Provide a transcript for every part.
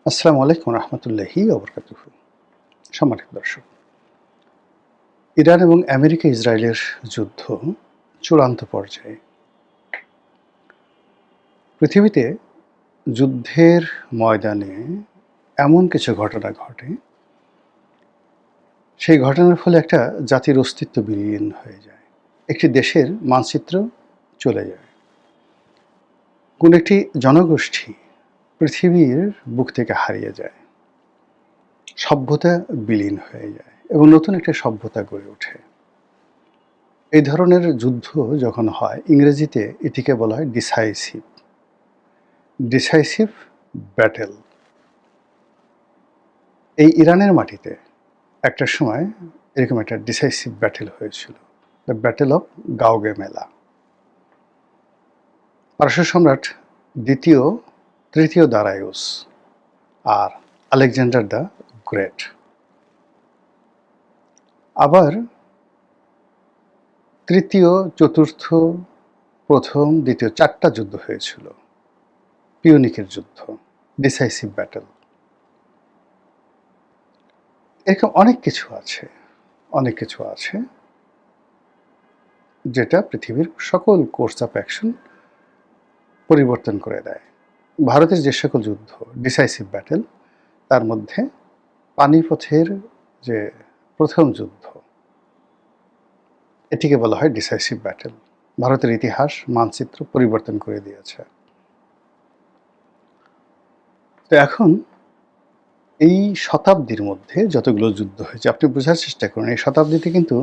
আসসালামু আলাইকুম রহমতুল্লাহি ওবরকাতুহু। সম্মানিত দর্শক, ইরান এবং আমেরিকা ইসরায়েলের যুদ্ধ চূড়ান্ত পর্যায়ে। পৃথিবীতে যুদ্ধের ময়দানে এমন কিছু ঘটনা ঘটে, সেই ঘটনার ফলে একটা জাতির অস্তিত্ব বিলীন হয়ে যায়, একটি দেশের মানচিত্র চলে যায়, কোন একটি জনগোষ্ঠী পৃথিবীর বুক থেকে হারিয়ে যায়, সভ্যতা বিলীন হয়ে যায় এবং নতুন একটা সভ্যতা গড়ে ওঠে। এই ধরনের যুদ্ধ যখন হয়, ইংরেজিতে এটিকে বলা হয় ডিসাইসিভ ডিসাইসিভ ব্যাটেল। এই ইরানের মাটিতে একটা সময় এরকম একটা ডিসাইসিভ ব্যাটেল হয়েছিল, দ্য ব্যাটেল অফ গাওগেমেলা। পারস্য সম্রাট তৃতীয় দারায়ুস আর আলেকজান্ডার দ্য গ্রেট। আবার তৃতীয়, চতুর্থ, প্রথম, দ্বিতীয় 4টা যুদ্ধ হয়েছিল, পিউনিকের যুদ্ধ, ডিসাইসিভ ব্যাটেল। এরকম অনেক কিছু আছে যেটা পৃথিবীর সকল কোর্স অফ অ্যাকশন পরিবর্তন করে দেয়। ভারতের যে সকল যুদ্ধ ডিসাইসিভ ব্যাটেল, তার মধ্যে পানিপথের যে প্রথম যুদ্ধ, এটিকে বলা হয় ডিসাইসিভ ব্যাটেল। ভারতের ইতিহাস মানচিত্র পরিবর্তন করে দিয়েছে। তো এখন এই শতাব্দীর মধ্যে যতগুলো যুদ্ধ হয়েছে, আপনি বোঝার চেষ্টা করুন, এই শতাব্দীতে কিন্তু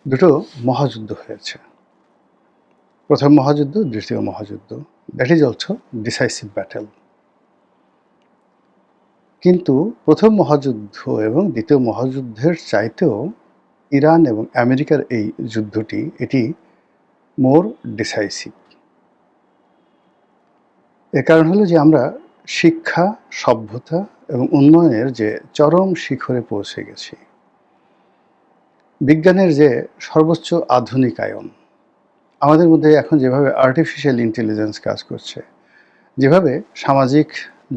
দুটো মহাযুদ্ধ হয়েছে। প্রথম মহাযুদ্ধ, দ্বিতীয় মহাযুদ্ধ, that is also decisive battle. কিন্তু প্রথম মহাযুদ্ধ এবং দ্বিতীয় মহাযুদ্ধের চাইতেও ইরান এবং আমেরিকার এই যুদ্ধটি, এটি মোর ডিসাইসিভ। এর কারণ হলো যে আমরা শিক্ষা, সভ্যতা এবং উন্নয়নের যে চরম শিখরে পৌঁছে গেছি, বিজ্ঞানের যে সর্বোচ্চ আধুনিকায়ন, আমাদের মধ্যে এখন যেভাবে আর্টিফিশিয়াল ইন্টেলিজেন্স কাজ করছে, যেভাবে সামাজিক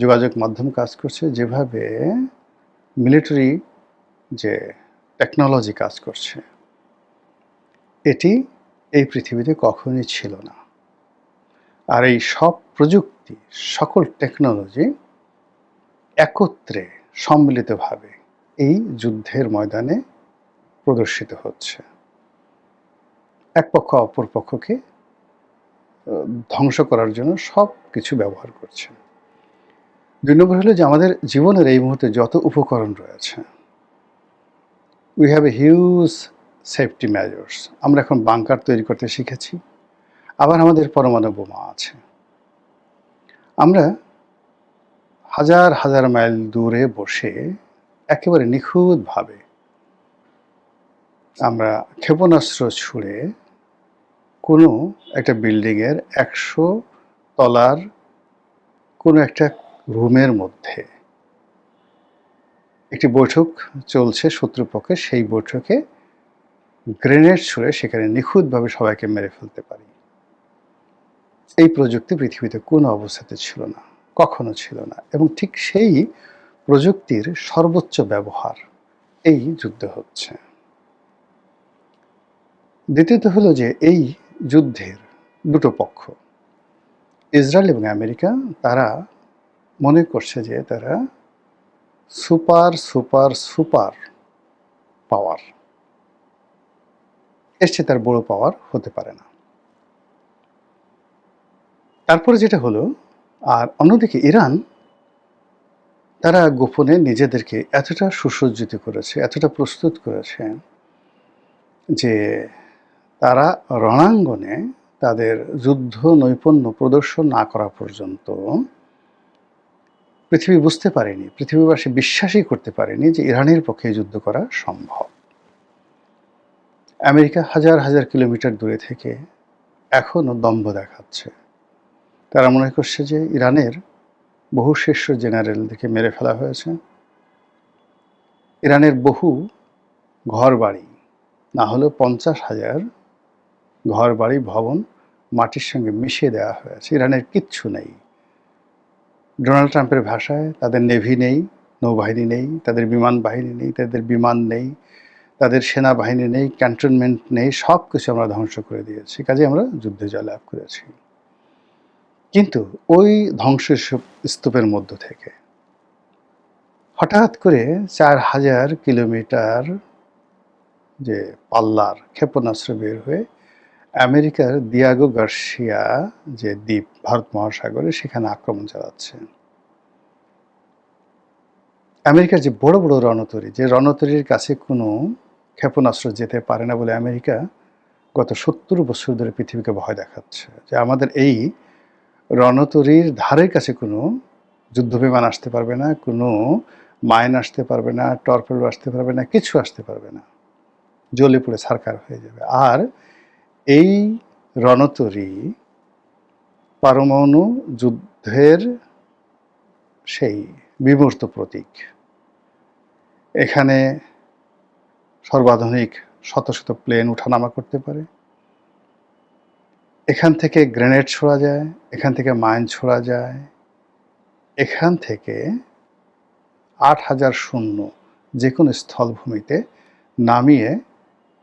যোগাযোগ মাধ্যম কাজ করছে, যেভাবে মিলিটারি যে টেকনোলজি কাজ করছে, এটি এই পৃথিবীতে কখনোই ছিল না। আর এই সব প্রযুক্তি, সকল টেকনোলজি একত্রে সম্মিলিতভাবে এই যুদ্ধের ময়দানে প্রদর্শিত হচ্ছে। এক পক্ষ অপর পক্ষকে ধ্বংস করার জন্য সব কিছু ব্যবহার করছে। 2 নম্বর হলো যে আমাদের জীবনের এই মুহূর্তে যত উপকরণ রয়েছে, we have a huge safety measures. আমরা এখন বাংকার তৈরি করতে শিখেছি, আবার আমাদের পরমাণু বোমা আছে। আমরা হাজার হাজার মাইল দূরে বসে একেবারে নিখুঁতভাবে আমরা ক্ষেপণাস্ত্র ছুঁড়ে কোনো একটা বিল্ডিংয়ের 100 তলার কোনো একটা রুমের মধ্যে একটি বৈঠক চলছে শত্রুপক্ষে, সেই বৈঠকে গ্রেনেড ছুঁড়ে সেখানে নিখুঁতভাবে সবাইকে মেরে ফেলতে পারি। এই প্রযুক্তি পৃথিবীতে কোনো অবস্থাতে ছিল না, কখনো ছিল না, এবং ঠিক সেই প্রযুক্তির সর্বোচ্চ ব্যবহার এই যুদ্ধে হচ্ছে। দ্বিতীয়ত হলো যে এই যুদ্ধের দুটো পক্ষ, ইসরায়েল এবং আমেরিকা, তারা মনে করছে যে তারা সুপার সুপার সুপার পাওয়ার, এর চেয়ে তার বড় পাওয়ার হতে পারে না। তারপরে যেটা হলো, আর অন্যদিকে ইরান, তারা গোপনে নিজেদেরকে এতটা সুসজ্জিত করেছে, এতটা প্রস্তুত করেছে যে তারা রণাঙ্গনে তাদের যুদ্ধ নৈপুণ্য প্রদর্শন না করা পর্যন্ত পৃথিবী বুঝতে পারেনি, পৃথিবীবাসী বিশ্বাসই করতে পারেনি যে ইরানের পক্ষে যুদ্ধ করা সম্ভব। আমেরিকা হাজার হাজার কিলোমিটার দূরে থেকে এখনও দম্ভ দেখাচ্ছে। তারা মনে করছে যে ইরানের বহু শীর্ষ জেনারেলদেরকে মেরে ফেলা হয়েছে, ইরানের বহু ঘরবাড়ি, না হলেও 50,000 ঘরবাড়ি ভবন মাটির সঙ্গে মিশিয়ে দেওয়া হয়েছে, ইরানের কিচ্ছু নেই। ডোনাল্ড ট্রাম্পের ভাষায় তাদের নেভি নেই, নৌবাহিনী নেই, তাদের বিমান বাহিনী নেই, তাদের বিমান নেই, তাদের সেনাবাহিনী নেই, ক্যান্টনমেন্ট নেই, সব কিছু আমরা ধ্বংস করে দিয়েছি, কাজে আমরা যুদ্ধে জয়লাভ করেছি। কিন্তু ওই ধ্বংসস্তূপের মধ্য থেকে হঠাৎ করে ৪,০০০ কিলোমিটার যে পাল্লার ক্ষেপণাস্ত্র বের হয়ে আমেরিকার দিয়াগো গার্সিয়া যে দ্বীপ ভারত মহাসাগরে সেখানে আক্রমণ চালাচ্ছে। আমেরিকার যে বড় বড় রণতরী, যে রণতরীর কাছে কোনো ক্ষেপণাস্ত্র যেতে পারে না বলে আমেরিকা গত ৭০ বছর ধরে পৃথিবীকে ভয় দেখাচ্ছে যে আমাদের এই রণতরীর ধারের কাছে কোনো যুদ্ধবিমান আসতে পারবে না, কোনো মাইন আসতে পারবে না, টর্পেডো আসতে পারবে না, কিছু আসতে পারবে না, জ্বলে পুড়ে ছারখার হয়ে যাবে। আর এই রণতরী পারমাণু যুদ্ধের সেই বিমূর্ত প্রতীক। এখানে সর্বাধুনিক শত শত প্লেন উঠানামা করতে পারে, এখান থেকে গ্রেনেড ছোড়া যায়, এখান থেকে মাইন ছোড়া যায়, এখান থেকে ৮,০০০ সৈন্য যে কোনো স্থলভূমিতে নামিয়ে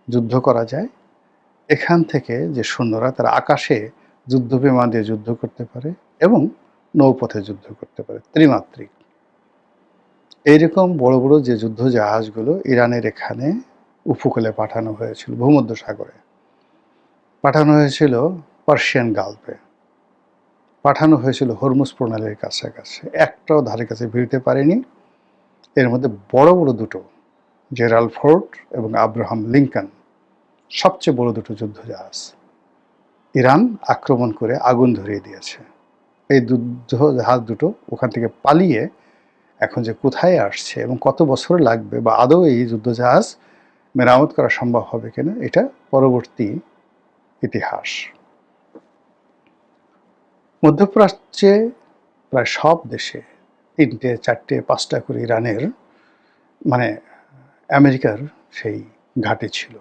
যুদ্ধ করা যায়। এখান থেকে যে সৈন্যরা তারা আকাশে যুদ্ধবিমান দিয়ে যুদ্ধ করতে পারে এবং নৌপথে যুদ্ধ করতে পারে, ত্রিমাত্রিক। এইরকম বড় বড় যে যুদ্ধ জাহাজগুলো ইরানের এখানে উপকূলে পাঠানো হয়েছিল, ভূমধ্য সাগরে পাঠানো হয়েছিল, পার্সিয়ান গালফে পাঠানো হয়েছিল, হরমুজ প্রণালীর কাছাকাছি, একটাও ধারে কাছে ভিড়তে পারেনি। এর মধ্যে বড় বড় দুটো, জেরাল্ড ফোর্ড এবং আব্রাহাম লিঙ্কন, সবচেয়ে বড় দুটো যুদ্ধ জাহাজ ইরান আক্রমণ করে আগুন ধরিয়ে দিয়েছে। এই যুদ্ধ জাহাজ দুটো ওখান থেকে পালিয়ে এখন যে কোথায় আসছে এবং কত বছর লাগবে বা আদৌ এই যুদ্ধজাহাজ মেরামত করা সম্ভব হবে কিনা, এটা পরবর্তী ইতিহাস। মধ্যপ্রাচ্যে প্রায় সব দেশে ৩টে, ৪টে, ৫টা করে ইরানের মানে আমেরিকার সেই ঘাঁটি ছিল।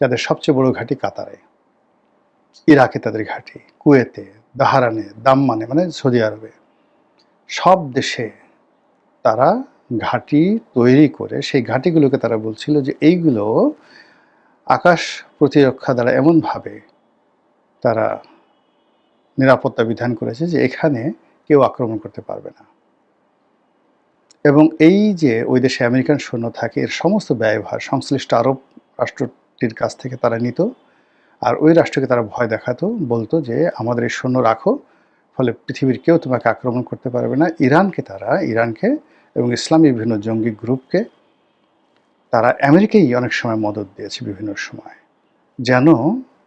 যাদের সবচেয়ে বড় ঘাঁটি কাতারে, ইরাকে তাদের ঘাঁটি, কুয়েতে, বাহরাইনে, দাম্মানে মানে সৌদি আরবে, সব দেশে তারা ঘাঁটি তৈরি করে সেই ঘাঁটিগুলোকে তারা বলছিল যে এইগুলো আকাশ প্রতিরক্ষা দ্বারা এমনভাবে তারা নিরাপত্তা বিধান করেছে যে এখানে কেউ আক্রমণ করতে পারবে না। এবং এই যে ওই দেশে আমেরিকান সৈন্য থাকে, এর সমস্ত ব্যয়ভার সংশ্লিষ্ট আরব রাষ্ট্রটির কাছ থেকে তারা নিত, আর ওই রাষ্ট্রকে তারা ভয় দেখাতো, বলতো যে আমাদের এই সৈন্য রাখো, ফলে পৃথিবীর কেউ তোমাকে আক্রমণ করতে পারবে না। ইরানকে এবং ইসলামী বিভিন্ন জঙ্গি গ্রুপকে তারা আমেরিকাই অনেক সময় মদত দিয়েছে বিভিন্ন সময়, যেন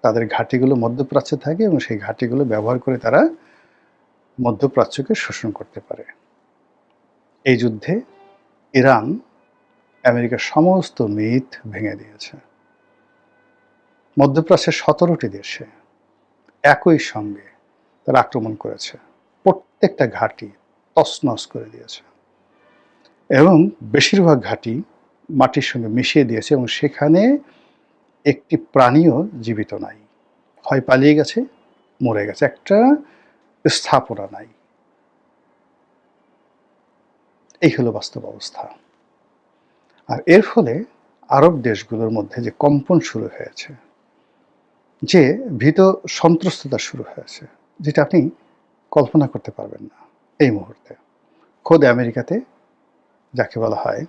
তাদের ঘাঁটিগুলো মধ্যপ্রাচ্যে থাকে এবং সেই ঘাঁটিগুলো ব্যবহার করে তারা মধ্যপ্রাচ্যকে শোষণ করতে পারে। এই যুদ্ধে ইরান আমেরিকার সমস্ত মিথ ভেঙে দিয়েছে। মধ্যপ্রাচ্যের ১৭টি দেশে একই সঙ্গে তারা আক্রমণ করেছে, প্রত্যেকটা ঘাঁটি তছনছ করে দিয়েছে এবং বেশিরভাগ ঘাঁটি মাটির সঙ্গে মিশিয়ে দিয়েছে এবং সেখানে একটি প্রাণীও জীবিত নাই, হয় পালিয়ে গেছে, মরে গেছে, একটা স্থাপনা নাই। এই হলো বাস্তব অবস্থা। আর এর ফলে আরব দেশগুলোর মধ্যে যে কম্পন শুরু হয়েছে, যে ভীত সন্ত্রস্ততা শুরু হয়েছে, যেটা আপনি কল্পনা করতে পারবেন না এই মুহূর্তে। খোদ আমেরিকাতে যাকে বলা হয়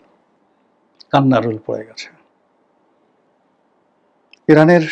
কান্নার রোল পড়ে গেছে। ইরানের